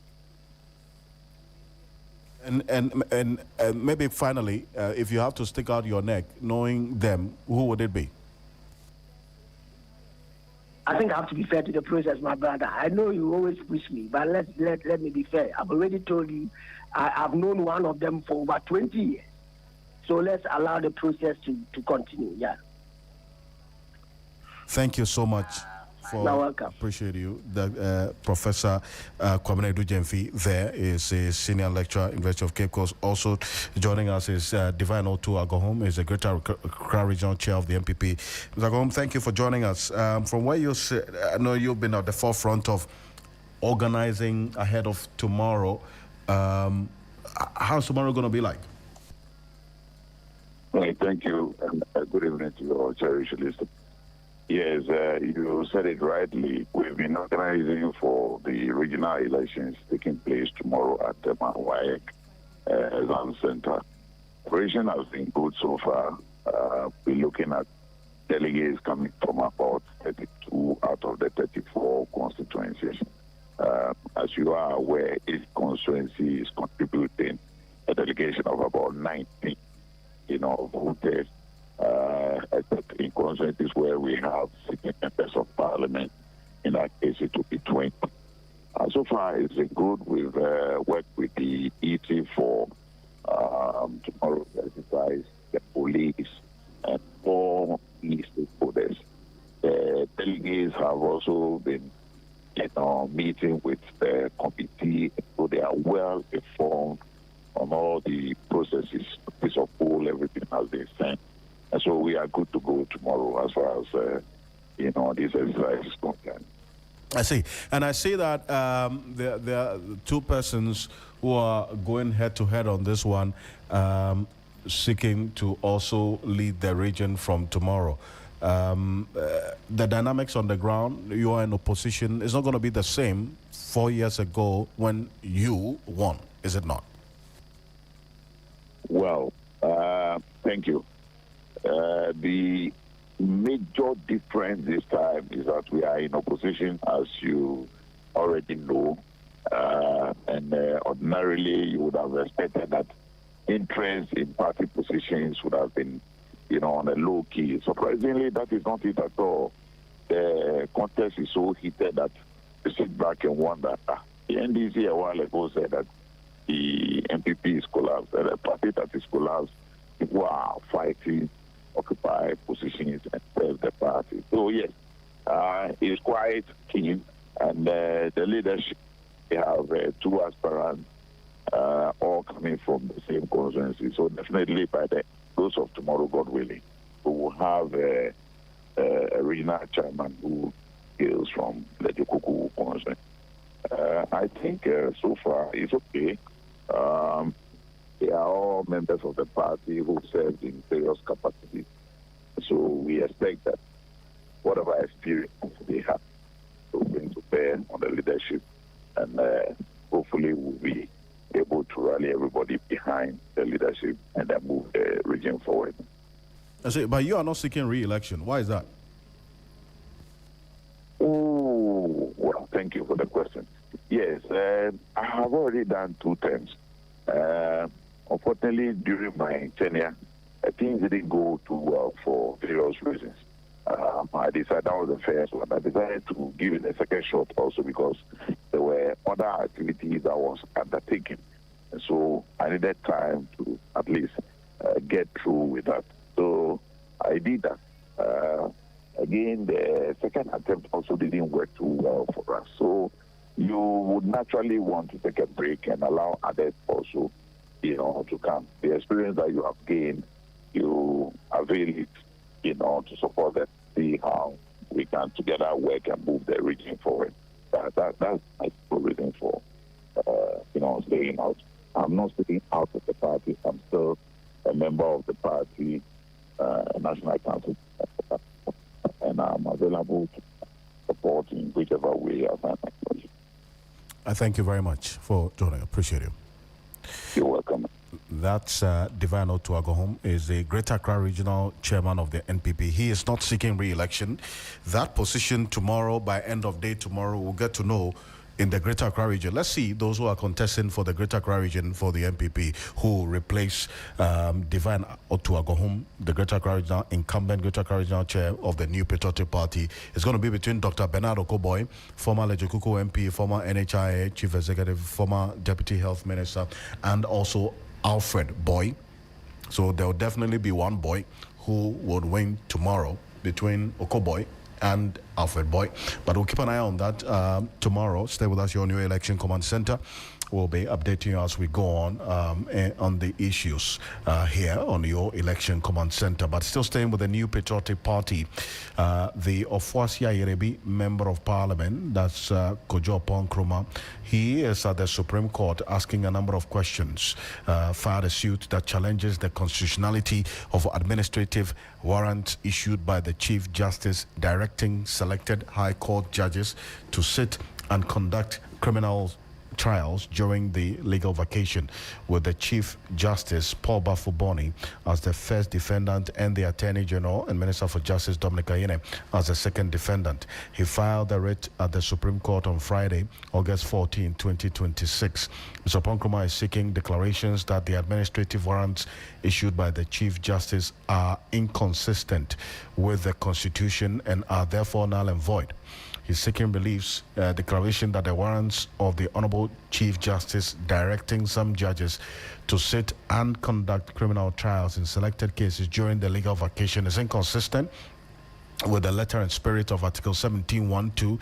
And maybe finally, if you have to stick out your neck, knowing them, who would it be? I think I have to be fair to the process, my brother. I know you always push me, but let me be fair. I've already told you I've known one of them for over 20 years. So let's allow the process to continue, yeah. Thank you so much for. You're welcome. Appreciate you. The Professor Kwabena Edu-Gyamfi there is a senior lecturer, University of Cape Coast. Also joining us is Divine Otu Agohom, is the Greater Accra Regional Chair of the MPP. Mr. Agohom, thank you for joining us. From where you sit, I know you've been at the forefront of organizing ahead of tomorrow. How's tomorrow going to be like? Well, thank you, and good evening to your cherished listeners. Yes, you said it rightly. We've been organizing for the regional elections taking place tomorrow at the Manwaek Exam Center. Operation has been good so far. We're looking at delegates coming from about 32 out of the 34 constituencies. As you are aware, each constituency is contributing a delegation of about 19, voters, except in constituencies where we have sitting members of parliament. In that case, it will be 20. So far, it's good. We've worked with the ET for tomorrow's exercise, the police, and 4 key stakeholders. The delegates have also been meeting with the committee, so they are well informed on all the processes, piece of poll, everything has been sent. And so we are good to go tomorrow as far as, this exercise is concerned. I see. And I see that there are 2 persons who are going head-to-head on this one, seeking to also lead the region from tomorrow. The dynamics on the ground, you are in opposition, it's not going to be the same 4 years ago when you won, is it not? Well, thank you. The major difference this time is that we are in opposition, as you already know, and ordinarily you would have expected that interest in party positions would have been on a low key. Surprisingly, that is not it at all. The contest is so heated that you sit back and wonder. The NDC a while ago said that the MPP is collapsed, and the party that is collapsed, people are fighting, occupy positions, and serve the party. So yes, it's quite keen, and the leadership, they have 2 aspirants, all coming from the same constituency. So definitely by the close of tomorrow, God willing, we will have a regional chairman who hails from the Jokuku constituency. I think so far it's okay. They are all members of the party who served in various capacities. So we expect that whatever experience they have will bring to bear on the leadership, and hopefully we'll be able to rally everybody behind the leadership and then move the region forward. I say, but you are not seeking re-election. Why is that? Oh, well, thank you for the question. Yes, I have already done 2 terms. Unfortunately, during my tenure, things didn't go too well for various reasons. I decided that was the first one. I decided to give it a second shot also because there were other activities that was undertaken. And so I needed time to at least get through with that. So I did that. Again, the second attempt also didn't work too well for us. So you would naturally want to take a break and allow others also, to come. The experience that you have gained, you avail it, to support them, see how we can together work and move the region forward. That's my reason for, staying out. I'm not staying out of the party. I'm still a member of the party, National Council, and I'm available to support in whichever way I find myself. I thank you very much for joining. Appreciate you. You're welcome. That's Divine Otu Agohom, is the Greater Accra Regional Chairman of the NPP. He is not seeking re-election. That position tomorrow, by end of day tomorrow, we'll get to know in the Greater Accra region. Let's see those who are contesting for the Greater Accra region for the MPP, who replace Divine Otu Agohom, the Greater Accra Regional, incumbent Greater Accra Regional Chair of the New Patriotic Party. It's going to be between Dr. Bernard Okoboy, former Lejokuku MP, former NHIA Chief Executive, former Deputy Health Minister, and also Alfred Boy. So there will definitely be one boy who would win tomorrow between Okoboy and Alfred Boy. But we'll keep an eye on that tomorrow. Stay with us here on your Election Command Center. We'll be updating you as we go on the issues here on your Election Command Center. But still staying with the New Patriotic Party, the Ofoasia Yerebi Member of Parliament, that's Kojo Nkrumah, he is at the Supreme Court asking a number of questions, filed a suit that challenges the constitutionality of administrative warrants issued by the Chief Justice directing selected High Court judges to sit and conduct criminal trials during the legal vacation, with the Chief Justice Paul Bafuboni as the first defendant and the Attorney General and Minister for Justice Dominic Ayine as the second defendant. He filed a writ at the Supreme Court on Friday, August 14, 2026. Mr. Nkrumah is seeking declarations that the administrative warrants issued by the Chief Justice are inconsistent with the Constitution and are therefore null and void. He's seeking reliefs, declaration that the warrants of the Honorable Chief Justice directing some judges to sit and conduct criminal trials in selected cases during the legal vacation is inconsistent with the letter and spirit of Article 17(1), 2,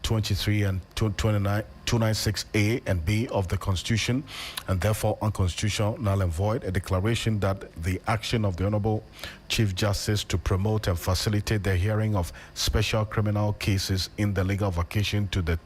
23, and 29, 296A and B of the Constitution, and therefore unconstitutional, null and void. A declaration that the action of the Honorable Chief Justice to promote and facilitate the hearing of special criminal cases in the legal vacation to the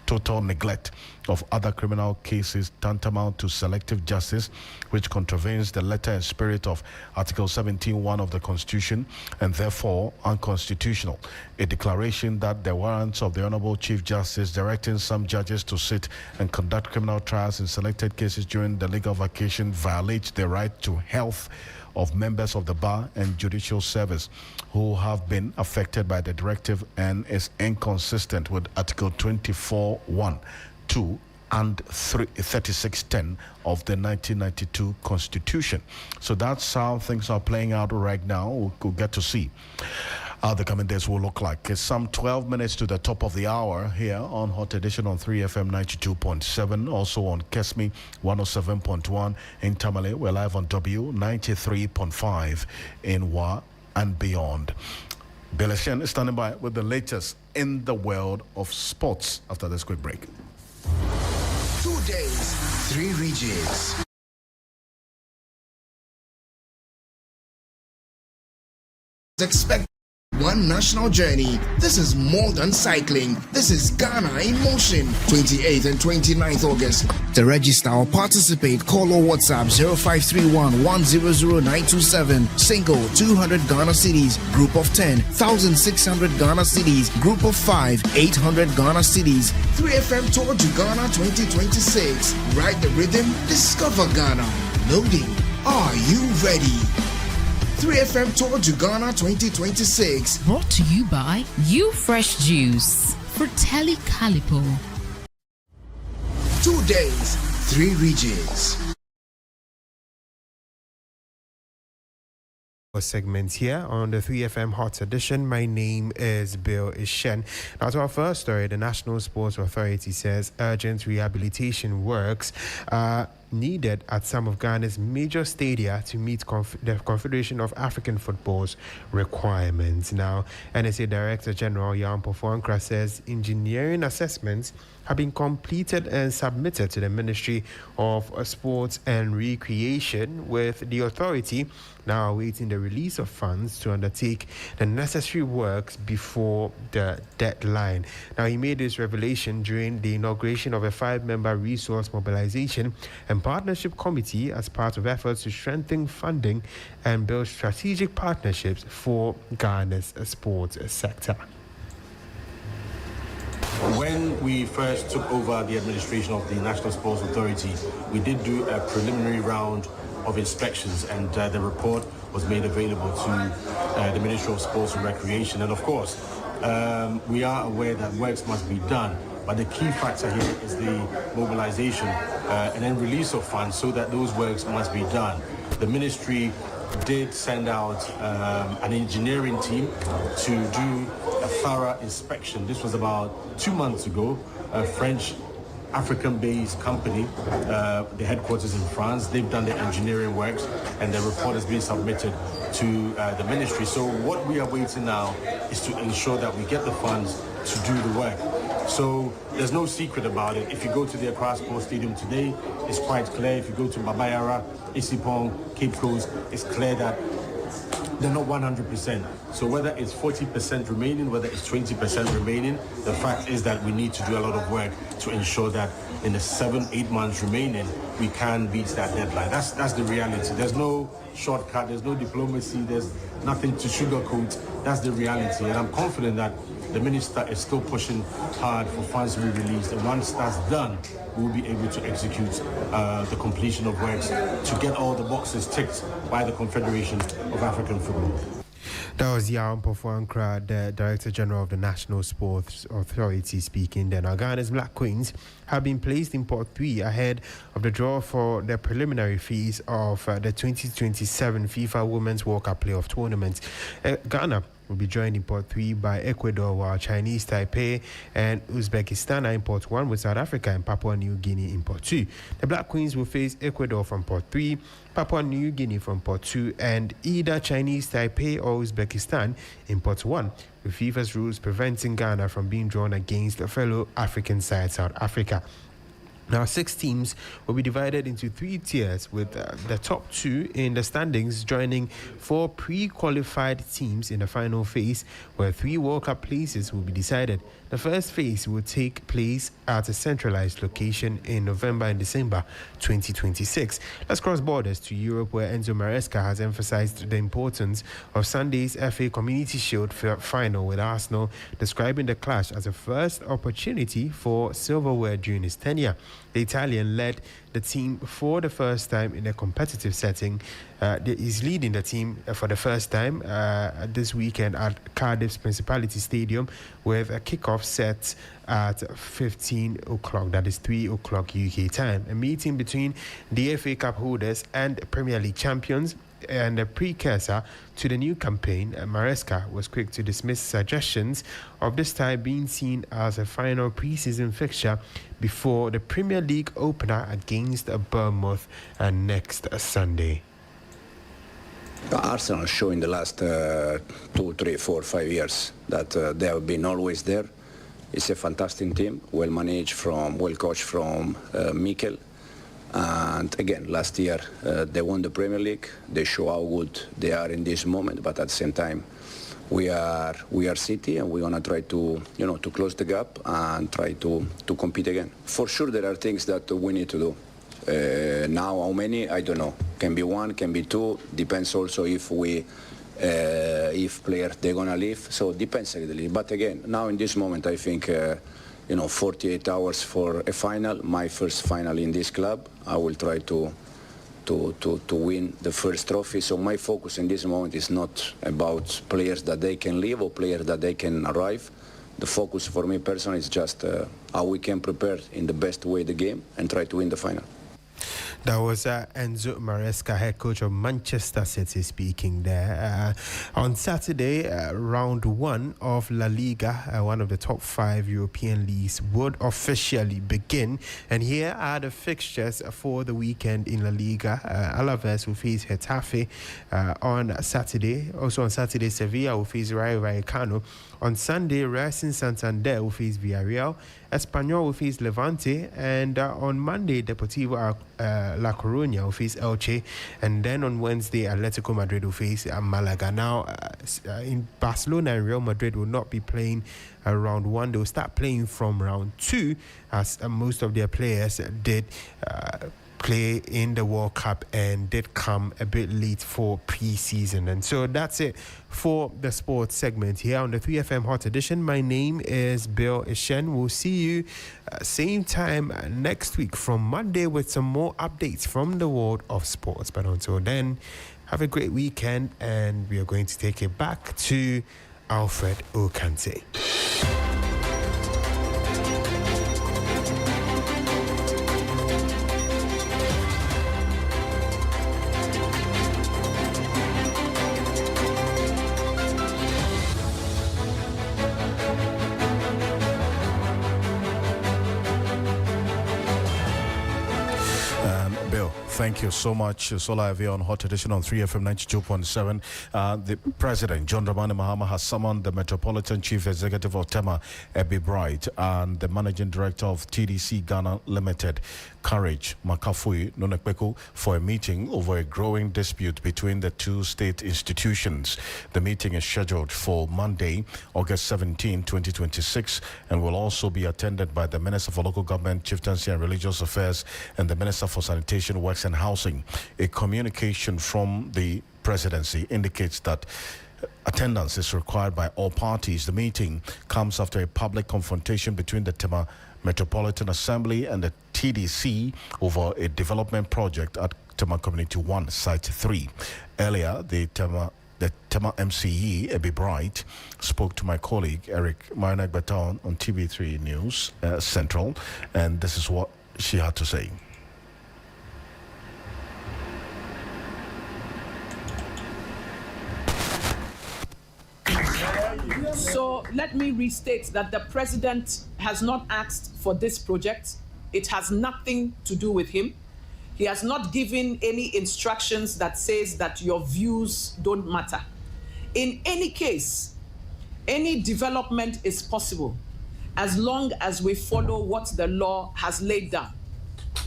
total neglect of other criminal cases tantamount to selective justice, which contravenes the letter and spirit of Article 17(1) of the Constitution and therefore unconstitutional. A declaration that the warrants of the Honorable Chief Justice directing some judges to sit and conduct criminal trials in selected cases during the legal vacation violates the right to health of members of the bar and judicial service who have been affected by the directive and is inconsistent with Article 24(1), 2, and 3610 of the 1992 Constitution. So that's how things are playing out right now. We'll get to see how the coming days will look like. It's some 12 minutes to the top of the hour here on Hot Edition on 3FM 92.7, also on Kesmi 107.1 in Tamale. We're live on W 93.5 in Wa and beyond. Beleshen is standing by with the latest in the world of sports after this quick break. 2 days, 3 regions. Expect one national journey. This is more than cycling. This is Ghana in motion. 28th and 29th August. To register or participate, call or WhatsApp 0531 100927. Single 200 Ghana cedis. Group of 10 1,600 Ghana cedis. Group of 5 800 Ghana cedis. 3FM Tour to Ghana 2026. Ride the rhythm. Discover Ghana. Loading. Are you ready? 3FM Tour to Ghana 2026. Brought to you by You Fresh Juice. Fratelli Calipo. 2 days, 3 regions. Segments here on the 3FM Hot Edition. My name is Bill Ishen. Now to our first story, the National Sports Authority says urgent rehabilitation works are needed at some of Ghana's major stadia to meet the Confederation of African Football's requirements. Now, NSA Director General Jan Pofoankra says engineering assessments have been completed and submitted to the Ministry of Sports and Recreation, with the authority now awaiting the release of funds to undertake the necessary works before the deadline. Now, he made this revelation during the inauguration of a 5-member resource mobilization and partnership committee as part of efforts to strengthen funding and build strategic partnerships for Ghana's sports sector. When we first took over the administration of the National Sports Authority, we did do a preliminary round of inspections, and the report was made available to the Ministry of Sports and Recreation. And of course, we are aware that works must be done, but the key factor here is the mobilization and then release of funds so that those works must be done. The ministry did send out an engineering team to do a thorough inspection. This was about 2 months ago. A French African-based company, the headquarters in France. They've done the engineering works, and the report has been submitted to the ministry. So what we are waiting now is to ensure that we get the funds to do the work. So there's no secret about it. If you go to the Accra Sports Stadium today, it's quite clear. If you go to Babayara, Isipong, Cape Coast, it's clear that they're not 100%. So whether it's 40% remaining, whether it's 20% remaining, the fact is that we need to do a lot of work to ensure that in the 7-8 months remaining, we can beat that deadline. That's the reality. There's no shortcut, there's no diplomacy, there's nothing to sugarcoat. That's the reality. And I'm confident that the minister is still pushing hard for funds to be released. And once that's done, we'll be able to execute the completion of works to get all the boxes ticked by the Confederation of African Football. That was Yaron Pofuankra, the Director General of the National Sports Authority, speaking then. Now, Ghana's Black Queens have been placed in Pot 3 ahead of the draw for the preliminary phase of the 2027 FIFA Women's World Cup Playoff Tournament. Ghana will be joined in Pot 3 by Ecuador, while Chinese Taipei and Uzbekistan are in Pot 1, with South Africa and Papua New Guinea in Pot 2. The Black Queens will face Ecuador from Pot 3, Papua New Guinea from Pot 2, and either Chinese Taipei or Uzbekistan in Pot 1, with FIFA's rules preventing Ghana from being drawn against a fellow African side, South Africa. Now, 6 teams will be divided into 3 tiers, with the top 2 in the standings joining 4 pre-qualified teams in the final phase, where 3 World Cup places will be decided. The first phase will take place at a centralized location in November and December 2026. Let's cross borders to Europe, where Enzo Maresca has emphasized the importance of Sunday's FA Community Shield final with Arsenal, describing the clash as a first opportunity for silverware during his tenure. The Italian led the team for the first time in a competitive setting. He's leading the team for the first time this weekend at Cardiff's Principality Stadium, with a kickoff set at 15 o'clock, that is 3 o'clock UK time. A meeting between the FA Cup holders and Premier League champions, and a precursor to the new campaign. Maresca was quick to dismiss suggestions of this tie being seen as a final pre-season fixture before the Premier League opener against Bournemouth next Sunday. Arsenal show in the last 2, 3, 4, 5 years that they have been always there. It's a fantastic team, well managed, well coached from Mikel. And again, last year they won the Premier League. They show how good they are in this moment, but at the same time, we are City, and we're gonna try to to close the gap and try to compete again. For sure, there are things that we need to do. Now, how many? I don't know. Can be 1, can be 2. Depends also if players they're gonna leave. So depends a little. But again, now in this moment, I think. 48 hours for a final, my first final in this club. I will try to win the first trophy. So my focus in this moment is not about players that they can leave or players that they can arrive. The focus for me personally is just how we can prepare in the best way the game and try to win the final. That was Enzo Maresca, head coach of Manchester City, speaking there. On Saturday, round 1 of La Liga, one of the top 5 European leagues, would officially begin. And here are the fixtures for the weekend in La Liga. Alaves will face Getafe on Saturday. Also on Saturday, Sevilla will face Rayo Vallecano. On Sunday, Racing Santander will face Villarreal. Espanyol will face Levante, and on Monday, Deportivo La Coruña will face Elche, and then on Wednesday, Atletico Madrid will face Malaga. Now, in Barcelona and Real Madrid will not be playing round 1. They will start playing from round 2, as most of their players did play in the World Cup and did come a bit late for pre-season. And so that's it for the sports segment here on the 3FM Hot Edition. My name is Bill Ishen. We'll see you same time next week from Monday with some more updates from the world of sports. But until then, have a great weekend, and we are going to take it back to Alfred Okante. Thank you so much. Sola Avia on Hot Edition on 3FM 92.7. The President, John Dramani Mahama, has summoned the Metropolitan Chief Executive of Tema, Ebi Bright, and the Managing Director of TDC Ghana Limited, Courage Makafui Nonekbeku, for a meeting over a growing dispute between the two state institutions. The meeting is scheduled for Monday, August 17, 2026, and will also be attended by the Minister for Local Government, Chieftaincy and Religious Affairs, and the Minister for Sanitation, Works and Housing. A communication from the presidency indicates that attendance is required by all parties. The meeting comes after a public confrontation between the Tema Metropolitan Assembly and the TDC over a development project at Tema Community 1, Site 3. Earlier, the Tema MCE, Ebi Bright, spoke to my colleague Eric Marinagbeta on TV3 News Central, and this is what she had to say. So let me restate that the president has not asked for this project. It has nothing to do with him. He has not given any instructions that says that your views don't matter. In any case, any development is possible as long as we follow what the law has laid down,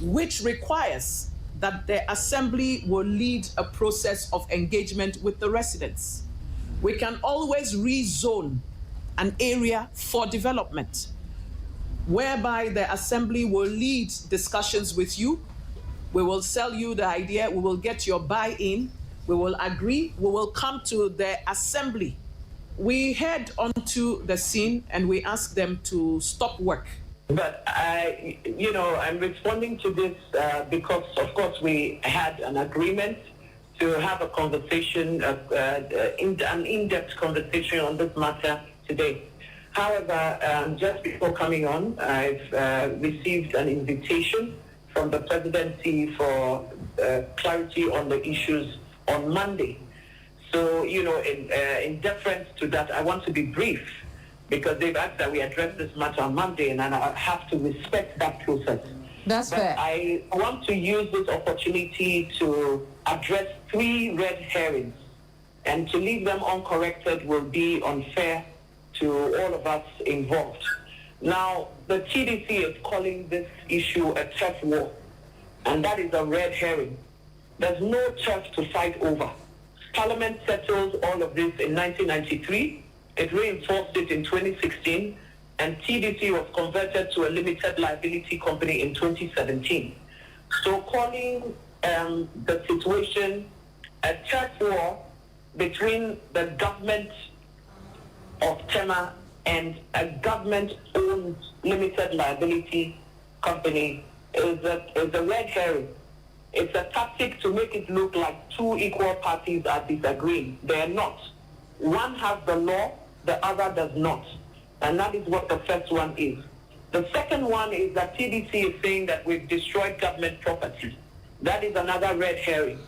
which requires that the assembly will lead a process of engagement with the residents. We can always rezone an area for development, whereby the assembly will lead discussions with you. We will sell you the idea, we will get your buy-in, we will agree, we will come to the assembly. We head onto the scene and we ask them to stop work. But I'm responding to this because, of course, we had an agreement to have a conversation, an in-depth conversation on this matter today. However, just before coming on, I've received an invitation from the presidency for clarity on the issues on Monday. So, in deference to that, I want to be brief because they've asked that we address this matter on Monday, and I have to respect that process. That's fair. I want to use this opportunity to address 3 red herrings, and to leave them uncorrected will be unfair to all of us involved. Now, the TDC is calling this issue a turf war, and that is a red herring. There's no turf to fight over. Parliament settled all of this in 1993. It reinforced it in 2016, and TDC was converted to a limited liability company in 2017. So calling the situation a turf war between the government of Tema and a government-owned limited liability company is a red herring. It's a tactic to make it look like 2 equal parties are disagreeing. They are not. One has the law, the other does not. And that is what the first one is. The second one is that TDC is saying that we've destroyed government property. That is another red herring.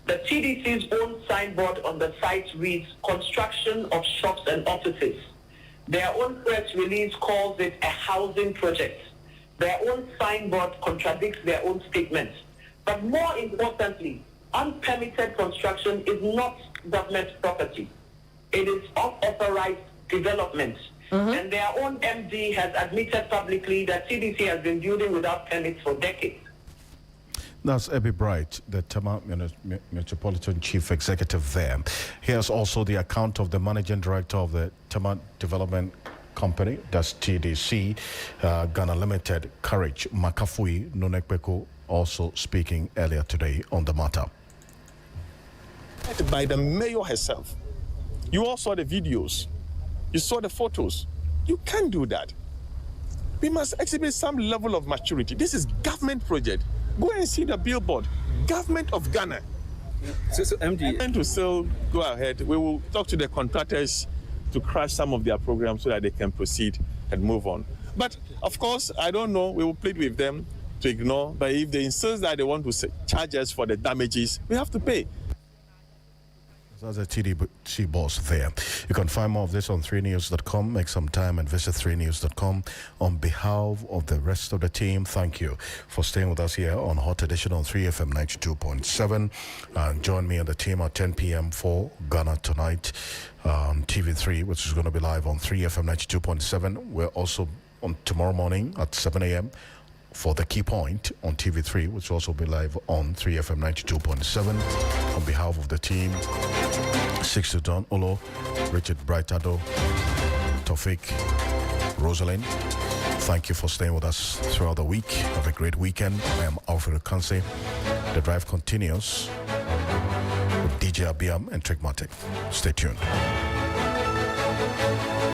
The TDC's own signboard on the site reads construction of shops and offices. Their own press release calls it a housing project. Their own signboard contradicts their own statements. But more importantly, unpermitted construction is not government property. It is unauthorized development. And their own MD has admitted publicly that TDC has been building without permits for decades. That's Ebi Bright, the Tema Metropolitan Chief Executive there. Here's also the account of the Managing Director of the Tema Development Company, that's TDC, Ghana Limited, Courage Makafui Nonekbeku, also speaking earlier today on the matter. By the mayor herself. You all saw the videos. You saw the photos. You can't do that. We must exhibit some level of maturity. This is government project. Go and see the billboard. Government of Ghana. So MD, and to still go ahead, we will talk to the contractors to crash some of their programs so that they can proceed and move on. But of course, I don't know. We will plead with them to ignore. But if they insist that they want to charge us for the damages, we have to pay. That's a TDC boss there. You can find more of this on 3news.com. Make some time and visit 3news.com. On behalf of the rest of the team, thank you for staying with us here on Hot Edition on 3FM 92.7. And join me and the team at 10 p.m. for Ghana Tonight on TV3, which is going to be live on 3FM 92.7. We're also on tomorrow morning at 7 a.m. for The Key Point on TV3, which will also be live on 3FM 92.7. On behalf of the team, Sixto Don Olo, Richard Brightado, Tofik, Rosalind, thank you for staying with us throughout the week. Have a great weekend. I am Alfred Kanse. The drive continues with DJ Abiam and Trickmatic. Stay tuned.